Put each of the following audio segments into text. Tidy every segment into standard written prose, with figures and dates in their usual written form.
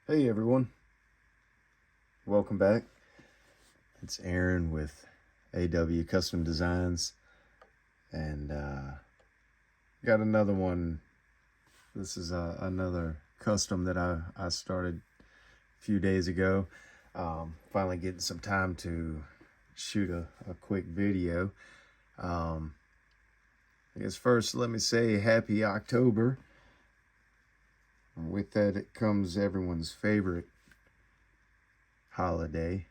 Hey everyone, welcome back. It's Aaron with AW Custom Designs, and got another one. This is another custom that I started a few days ago. Finally getting some time to shoot a quick video. Um, I guess first let me say happy October. And with that, it comes everyone's favorite holiday.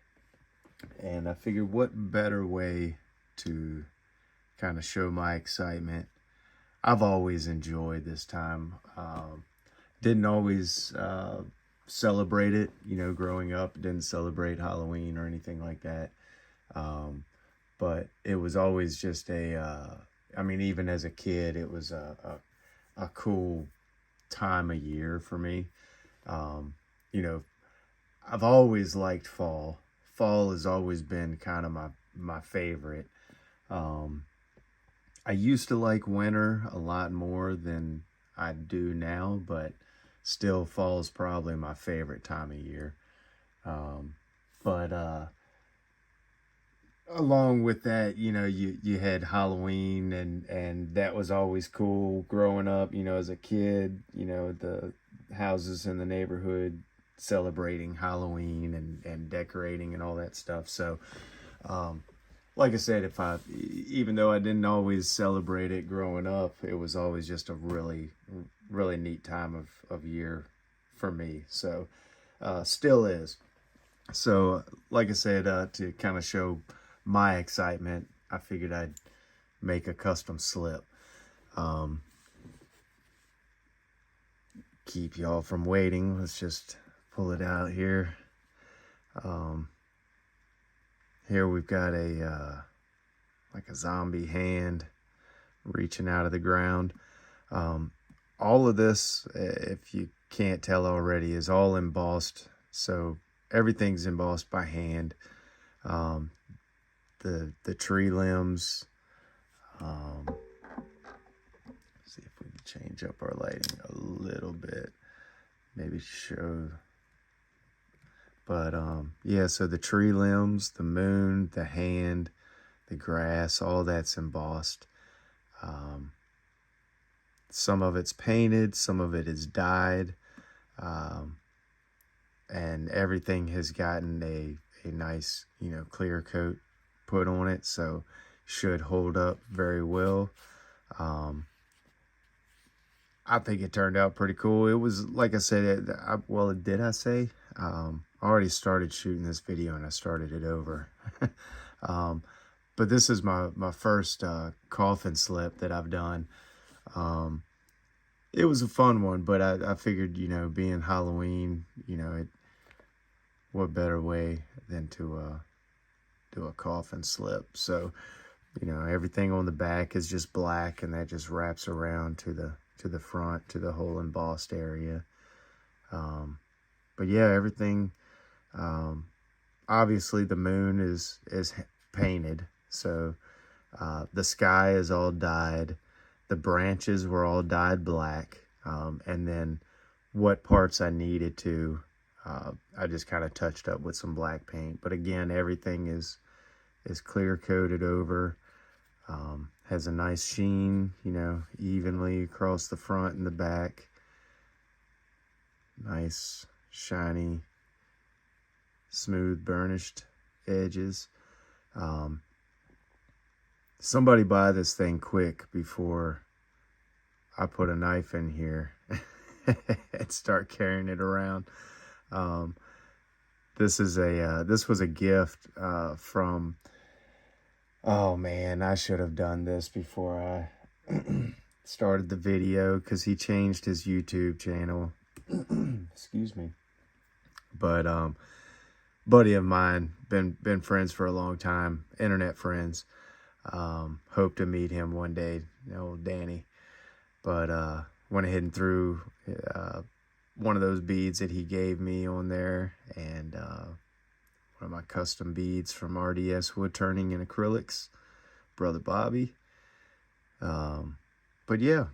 And I figured what better way to kind of show my excitement. I've always enjoyed this time. Didn't always celebrate it, growing up. Didn't celebrate Halloween or anything like that. Um, but it was always just even as a kid, it was a cool time of year for me. Um, you know, I've always liked fall. Fall has always been kind of my favorite. Um, I used to like winter a lot more than I do now, but still fall is probably my favorite time of year. Um, but along with that, you had Halloween, and that was always cool growing up, as a kid, the houses in the neighborhood celebrating Halloween and decorating and all that stuff. So, um, like I said, even though I didn't always celebrate it growing up, it was always just a really, really neat time of year for me. So, still is. So, like I said, to kind of show my excitement, I figured I'd make a custom slip. Um, keep y'all from waiting. Let's just pull it out here. Um, here we've got like a zombie hand reaching out of the ground. Um, all of this, if you can't tell already, is all embossed. So everything's embossed by hand. Um, the tree limbs. See if we can change up our lighting a little bit. Maybe show. But yeah, so the tree limbs, the moon, the hand, the grass, all that's embossed. Um, some of it's painted, some of it is dyed, um, and everything has gotten a nice, clear coat put on it, so should hold up very well. I think it turned out pretty cool. It was, like I said, did I say? I already started shooting this video and I started it over. um, but this is my first coffin slip that I've done. Um, it was a fun one, but I figured, being Halloween, what better way than to do a coffin slip. So, everything on the back is just black, and that just wraps around to the front, to the whole embossed area. But yeah, everything, obviously the moon is painted. So the sky is all dyed. The branches were all dyed black. And then what parts I needed to, I just kind of touched up with some black paint. But again, everything is clear coated over. Has a nice sheen, evenly across the front and the back. Nice, shiny, smooth, burnished edges. Somebody buy this thing quick before I put a knife in here and start carrying it around. Um, this was a gift from. Oh man, I should have done this before I started the video, because he changed his YouTube channel. Excuse me. But buddy of mine, been friends for a long time, internet friends. Hope to meet him one day, old Danny. But went ahead and threw one of those beads that he gave me on there, and one of my custom beads from RDS Wood Turning and Acrylics, Brother Bobby. But yeah,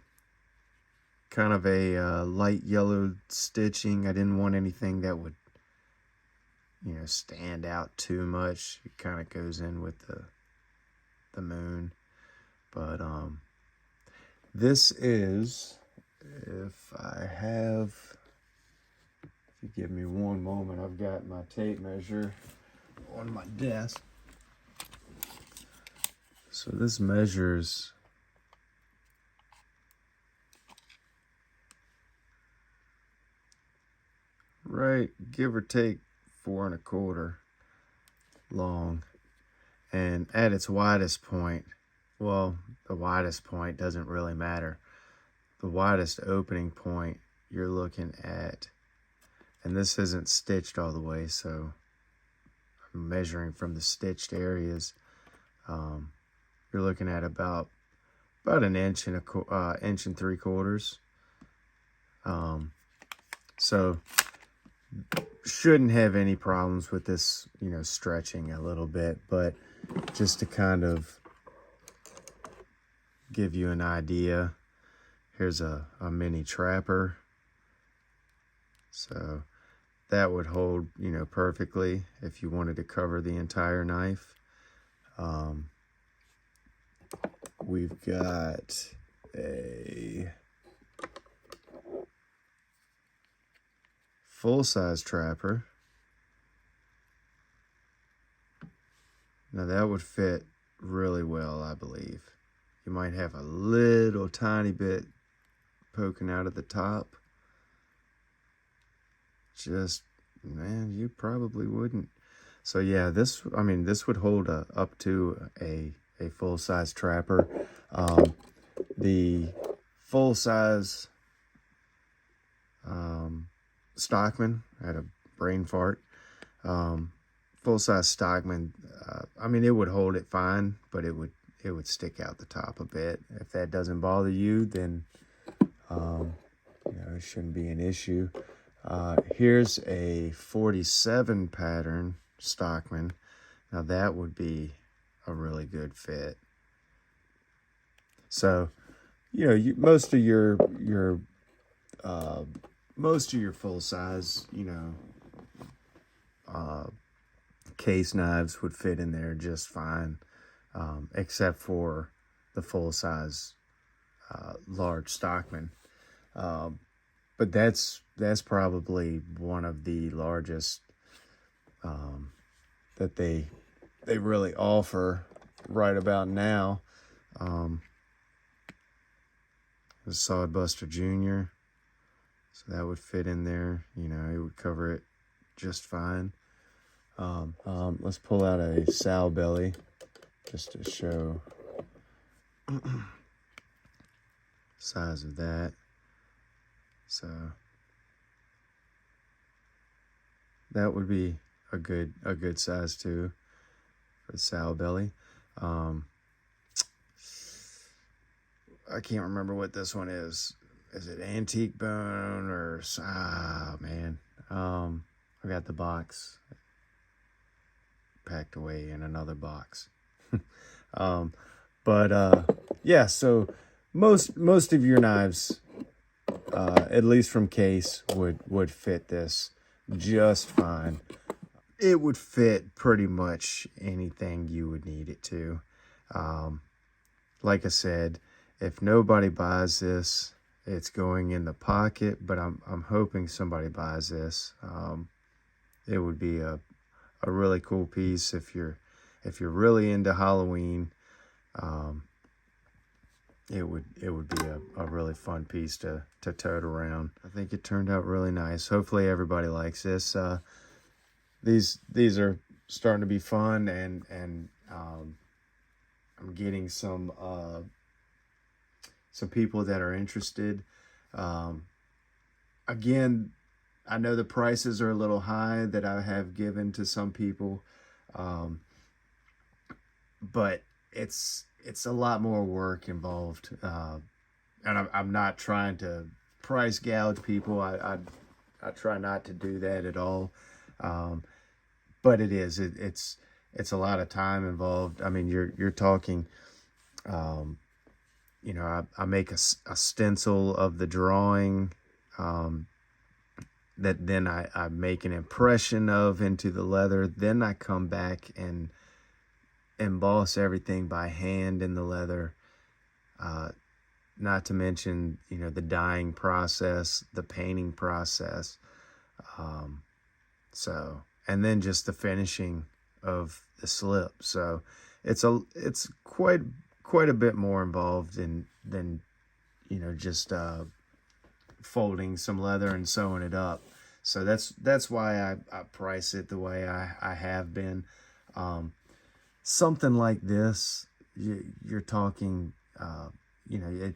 kind of a light yellow stitching. I didn't want anything that would, you know, stand out too much. It kind of goes in with the moon. But this is, if you give me one moment, I've got my tape measure on my desk. So this measures right, give or take 4 1/4 long. And at its widest point, well, the widest point doesn't really matter. The widest opening point you're looking at, and this isn't stitched all the way, so I'm measuring from the stitched areas. You're looking at about an inch and inch and 3/4. So shouldn't have any problems with this, you know, stretching a little bit, but just to kind of give you an idea, here's a mini trapper. So that would hold, you know, perfectly if you wanted to cover the entire knife. We've got a full-size trapper. Now that would fit really well, I believe. You might have a little tiny bit poking out at the top. Just, man, you probably wouldn't. So yeah, this would hold up to a full-size trapper. The full-size Stockman, I had a brain fart. Full-size Stockman, it would hold it fine, but it would stick out the top a bit. If that doesn't bother you, then it shouldn't be an issue. Here's a 47 pattern Stockman. Now that would be a really good fit. So, you know, most of your full size, you know, case knives would fit in there just fine, except for the full size large Stockman. But that's probably one of the largest that they really offer right about now. The Sodbuster Jr. So that would fit in there. You know, it would cover it just fine. Let's pull out a sow belly just to show size of that. So that would be a good size too for the sow belly. I can't remember what this one is. Is it antique bone or man? I got the box packed away in another box. Yeah. So most of your knives, at least from Case, would fit this just fine. It would fit pretty much anything you would need it to. Like I said, if nobody buys this, it's going in the pocket, but I'm hoping somebody buys this. It would be a really cool piece if you're really into Halloween. It would be a really fun piece to tote around. I think it turned out really nice. Hopefully everybody likes this. These are starting to be fun, and I'm getting some people that are interested. Again, I know the prices are a little high that I have given to some people, but it's a lot more work involved, and I'm not trying to price gouge people. I try not to do that at all, but it's a lot of time involved. I mean, you're talking you know, I make a stencil of the drawing, that then I make an impression of into the leather. Then I come back and emboss everything by hand in the leather. Not to mention, you know, the dyeing process, the painting process. So, and then just the finishing of the slip. So it's quite a bit more involved than, you know, just folding some leather and sewing it up. So that's why I price it the way I have been. Something like this, you're talking, you know,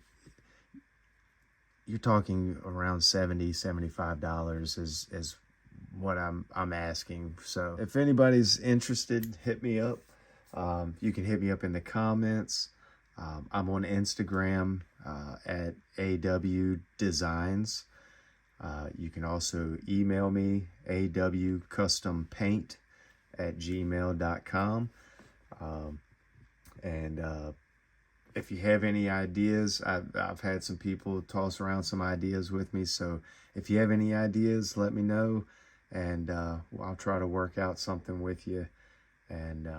you're talking around $70-$75 is what I'm asking. So if anybody's interested, hit me up. You can hit me up in the comments. I'm on Instagram at AW Designs. You can also email me, awcustompaint@gmail.com. If you have any ideas, I've had some people toss around some ideas with me. So if you have any ideas, let me know, and I'll try to work out something with you, and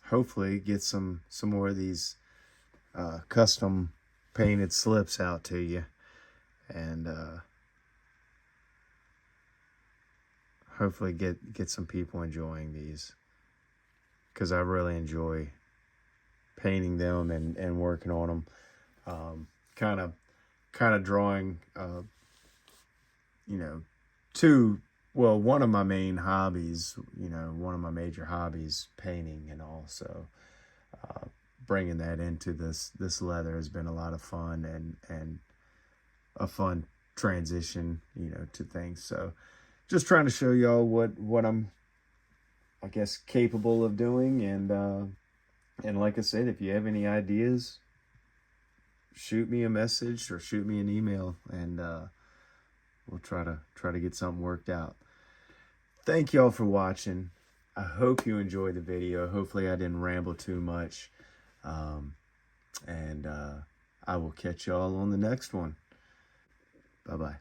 hopefully get some more of these custom painted slips out to you, and hopefully get some people enjoying these, because I really enjoy painting them and working on them. Kind of drawing, you know, one of my main hobbies, you know, one of my major hobbies, painting and all. So bringing that into this leather has been a lot of fun, and a fun transition, you know, to things. So just trying to show y'all what I'm, I guess, capable of doing. And like I said, if you have any ideas, shoot me a message or shoot me an email, and we'll try to get something worked out. Thank y'all for watching. I hope you enjoyed the video. Hopefully I didn't ramble too much. And I will catch y'all on the next one. Bye-bye.